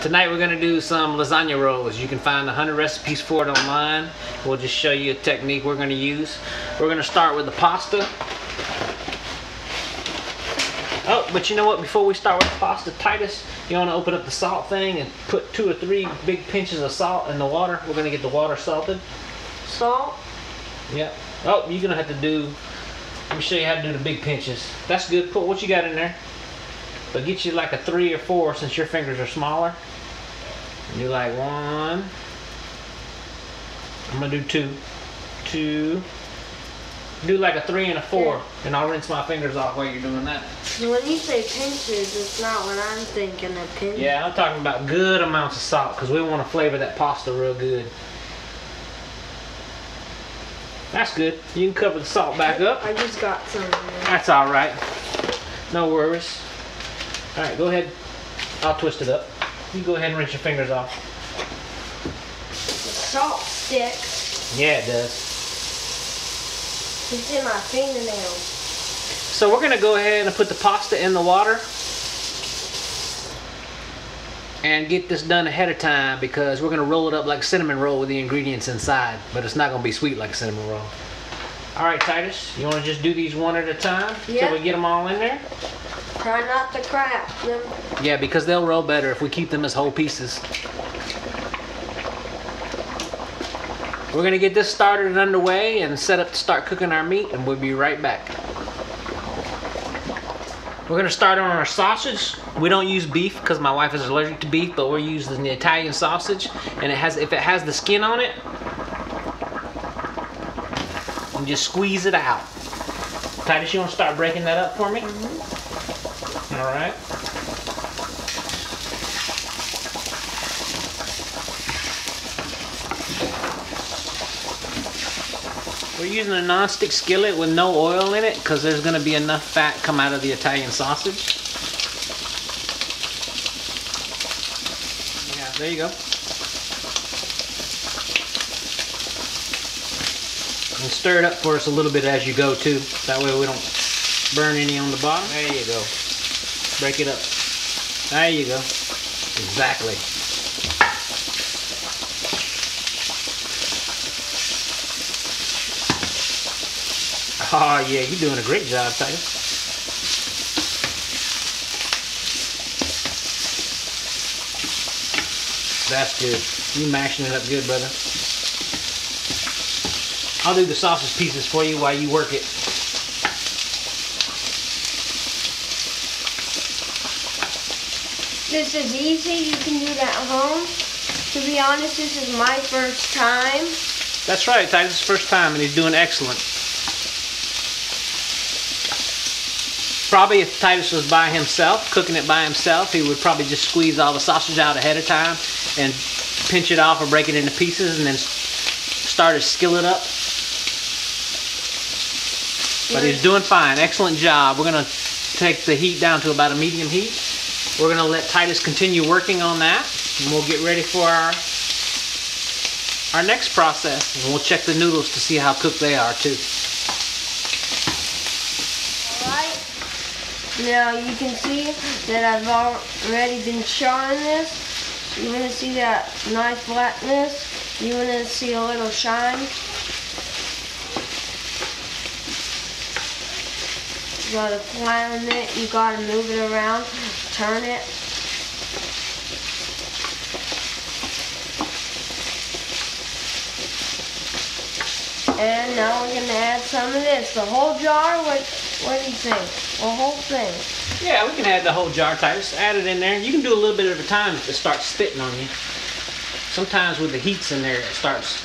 Tonight we're gonna do some lasagna rolls. You can find 100 recipes for it online. We'll just show you a technique we're gonna use. We're gonna start with the pasta. Oh, but you know what? Before we start with the pasta, Titus, you wanna open up the salt thing and put 2 or 3 big pinches of salt in the water. We're gonna get the water salted. Salt? Yep. Oh, you're gonna have to do, let me show you how to do the big pinches. That's good. Put what you got in there. But get you like a 3 or 4 since your fingers are smaller. Do like 1. I'm gonna do 2. 2. Do like a 3 and a 4, and I'll rinse my fingers off while you're doing that. When you say pinches, it's not what I'm thinking of pinches. Yeah, I'm talking about good amounts of salt because we want to flavor that pasta real good. That's good. You can cover the salt back up. I just got some in there. That's all right. No worries. All right, go ahead. I'll twist it up. You go ahead and rinse your fingers off. The salt sticks. Yeah, it does. It's in my fingernails. So we're gonna go ahead and put the pasta in the water and get this done ahead of time because we're gonna roll it up like a cinnamon roll with the ingredients inside, but it's not gonna be sweet like a cinnamon roll. All right, Titus, you wanna just do these one at a time till we get them all in there? Try not to crack them. Yeah, because they'll roll better if we keep them as whole pieces. We're gonna get this started and underway and set up to start cooking our meat, and we'll be right back. We're gonna start on our sausage. We don't use beef because my wife is allergic to beef, but we're using the Italian sausage, and if it has the skin on it, you just squeeze it out. Titus, you wanna start breaking that up for me? All right. We're using a non-stick skillet with no oil in it because there's going to be enough fat come out of the Italian sausage. Yeah, there you go. And stir it up for us a little bit as you go too. That way we don't burn any on the bottom. There you go. Break it up. There you go. Exactly. Oh yeah, you're doing a great job, Titus. That's good. You mashing it up good, brother. I'll do the sausage pieces for you while you work it. This is easy. You can do that at home. To be honest, this is my first time. That's right, Titus' first time, and he's doing excellent. Probably if Titus was by himself, cooking it by himself, he would probably just squeeze all the sausage out ahead of time and pinch it off or break it into pieces and then start his skillet up. But he's doing fine. Excellent job. We're going to take the heat down to about a medium heat. We're going to let Titus continue working on that, and we'll get ready for our next process. And we'll check the noodles to see how cooked they are too. Now you can see that I've already been charring this. You're going to see that nice blackness. You're going to see a little shine. You got to flatten it. You got to move it around, turn it. And now we're going to add some of this. The whole jar, what do you think? The whole thing. Yeah, we can add the whole jar, Titus. Add it in there. You can do a little bit at a time if it starts spitting on you. Sometimes with the heats in there, it starts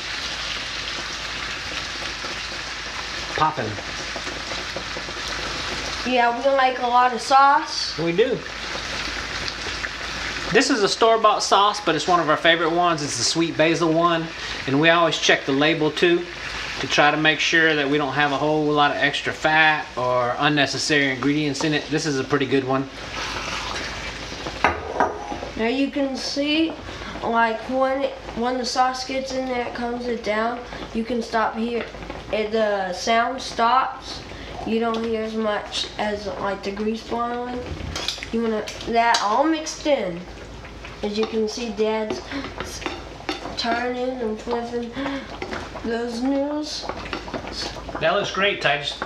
popping. Yeah, we like a lot of sauce. We do. This is a store-bought sauce, but it's one of our favorite ones. It's the sweet basil one, and we always check the label too, to try to make sure that we don't have a whole lot of extra fat or unnecessary ingredients in it. This is a pretty good one. Now you can see, like when the sauce gets in there, it comes it down. You can stop here. The sound stops. You don't hear as much as like the grease boiling. You want that all mixed in. As you can see, Dad's turning and flipping those noodles. That looks great, Titus.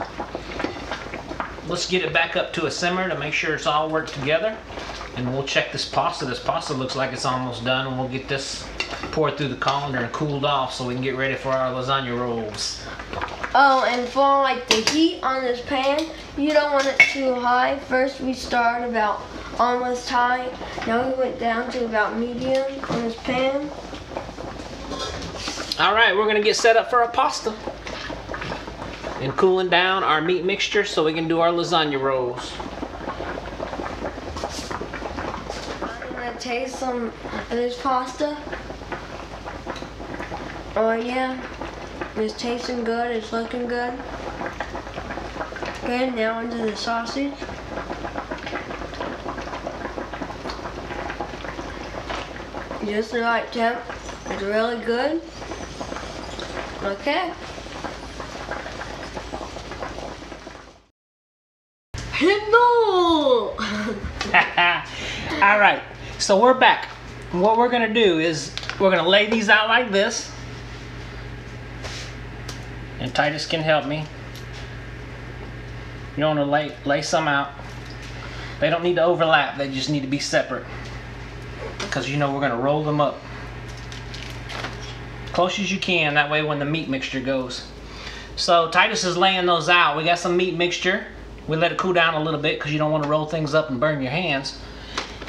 Let's get it back up to a simmer to make sure it's all worked together. And we'll check this pasta. This pasta looks like it's almost done, and we'll get this poured through the colander and cooled off so we can get ready for our lasagna rolls. Oh, and for like the heat on this pan, you don't want it too high. First we started about almost high. Now we went down to about medium on this pan. All right, we're gonna get set up for our pasta and cooling down our meat mixture so we can do our lasagna rolls. I'm gonna taste some of this pasta. Oh yeah, it's tasting good, it's looking good. Okay, now into the sausage. Just the right temp, it's really good. Okay. Hello! All right, so we're back. What we're gonna do is we're gonna lay these out like this. And Titus can help me. You want to lay some out. They don't need to overlap, they just need to be separate. Because you know we're gonna roll them up. Close as you can, that way when the meat mixture goes. So Titus is laying those out. We got some meat mixture. We let it cool down a little bit because you don't want to roll things up and burn your hands.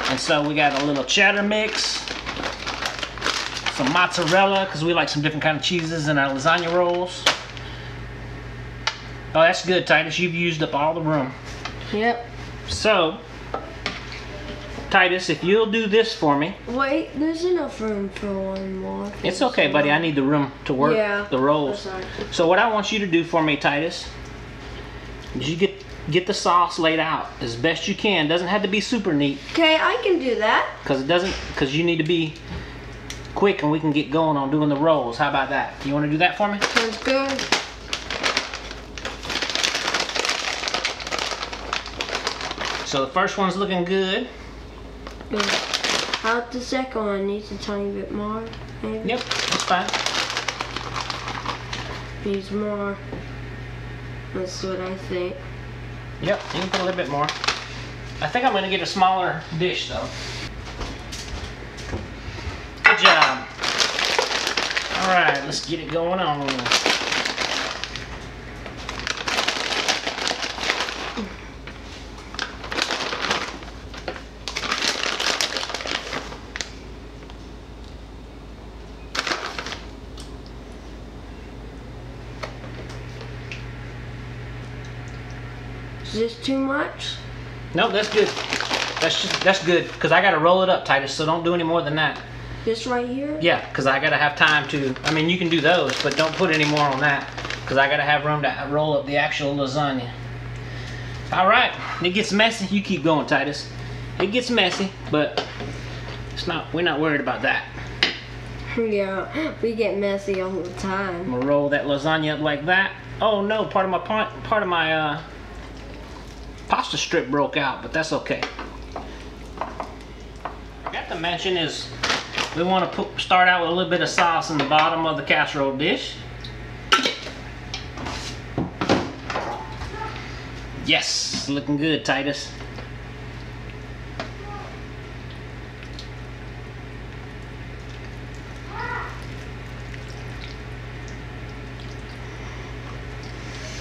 And so we got a little cheddar mix, some mozzarella because we like some different kind of cheeses in our lasagna rolls. Oh, that's good, Titus. You've used up all the room. Yep. So, Titus, if you'll do this for me. Wait, there's enough room for one more. It's okay, buddy. I need the room to work the rolls. So what I want you to do for me, Titus, is you get the sauce laid out as best you can. Doesn't have to be super neat. Okay, I can do that. Because you need to be quick and we can get going on doing the rolls. How about that? You want to do that for me? Sounds good. So the first one's looking good. Good. How about the second one? Needs a tiny bit more, maybe? Yep, that's fine. Needs more. That's what I think. Yep, you can put a little bit more. I think I'm going to get a smaller dish though. Good job. Alright, let's get it going on. Is this too much? No, that's good. That's good because I got to roll it up, Titus. So don't do any more than that. This right here? Yeah, because I got to have time to. I mean, you can do those, but don't put any more on that because I got to have room to roll up the actual lasagna. All right, it gets messy. You keep going, Titus. It gets messy, but it's not. We're not worried about that. Yeah, we get messy all the time. I'm gonna roll that lasagna up like that. Oh no, part of my pasta strip broke out, but that's okay. I forgot to mention is we want to start out with a little bit of sauce in the bottom of the casserole dish. Yes, looking good, Titus.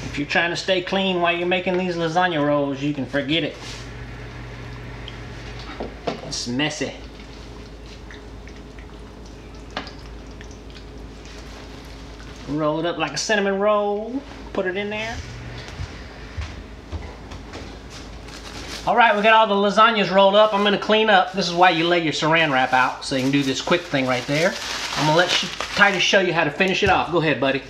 If you're trying to stay clean while you're making these lasagna rolls, you can forget it. It's messy. Roll it up like a cinnamon roll. Put it in there. Alright, we got all the lasagnas rolled up. I'm going to clean up. This is why you lay your saran wrap out, so you can do this quick thing right there. I'm going to let Titus show you how to finish it off. Go ahead, buddy.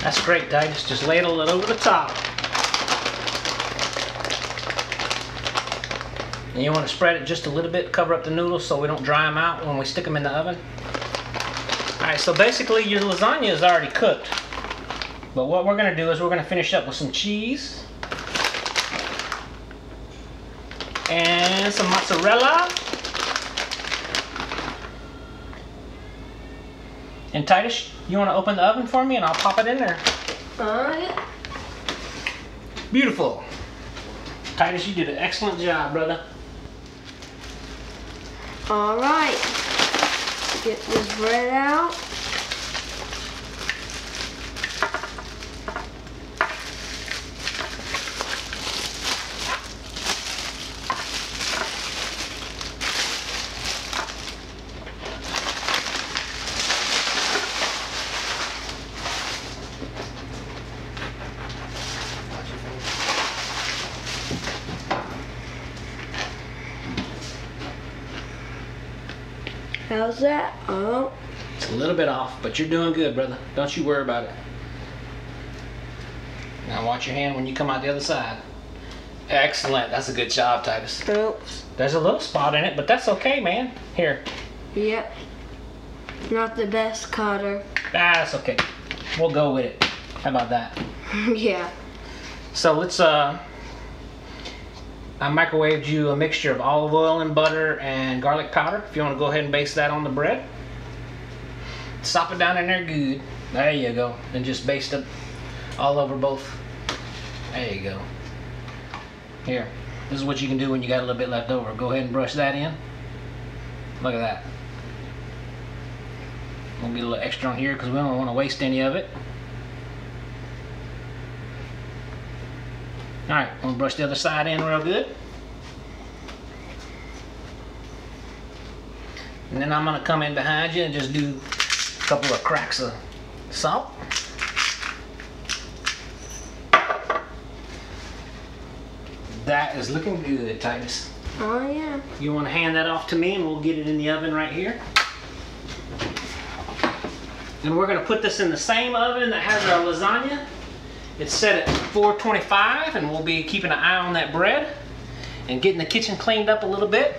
That's great, Titus. Just ladle it over the top. And you want to spread it just a little bit, cover up the noodles so we don't dry them out when we stick them in the oven. Alright, so basically your lasagna is already cooked. But what we're gonna do is we're gonna finish up with some cheese and some mozzarella. And Titus, you wanna open the oven for me and I'll pop it in there. Alright. Beautiful. Titus, you did an excellent job, brother. Alright. Get this bread out. How's that? Oh. It's a little bit off, but you're doing good, brother. Don't you worry about it. Now watch your hand when you come out the other side. Excellent. That's a good job, Titus. Oops. There's a little spot in it, but that's okay, man. Here. Yep. Not the best cutter. That's okay. We'll go with it. How about that? Yeah. So let's I microwaved you a mixture of olive oil and butter and garlic powder. If you want to go ahead and baste that on the bread. Sop it down in there good. There you go. And just baste it all over both. There you go. Here. This is what you can do when you got a little bit left over. Go ahead and brush that in. Look at that. We'll get a little extra on here because we don't want to waste any of it. Alright, I'm going to brush the other side in real good. And then I'm going to come in behind you and just do a couple of cracks of salt. That is looking good, Titus. Oh yeah. You want to hand that off to me and we'll get it in the oven right here. And we're going to put this in the same oven that has our lasagna. It's set at 425 and we'll be keeping an eye on that bread and getting the kitchen cleaned up a little bit.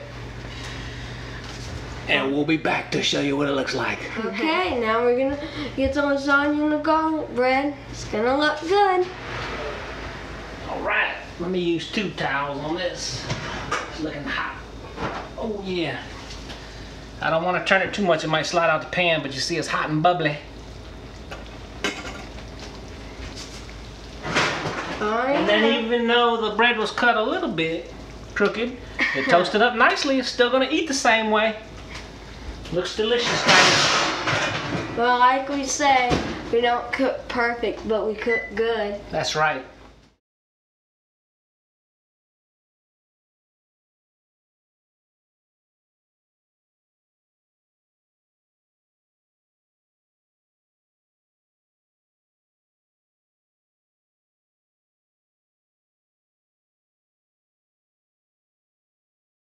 And we'll be back to show you what it looks like. Okay, now we're gonna get the lasagna and the garlic bread. It's gonna look good. Alright, let me use 2 towels on this. It's looking hot. Oh yeah. I don't want to turn it too much, it might slide out the pan, but you see it's hot and bubbly. And then even though the bread was cut a little bit crooked, it toasted up nicely. It's still gonna eat the same way. Looks delicious, guys. Well, like we say, we don't cook perfect, but we cook good. That's right.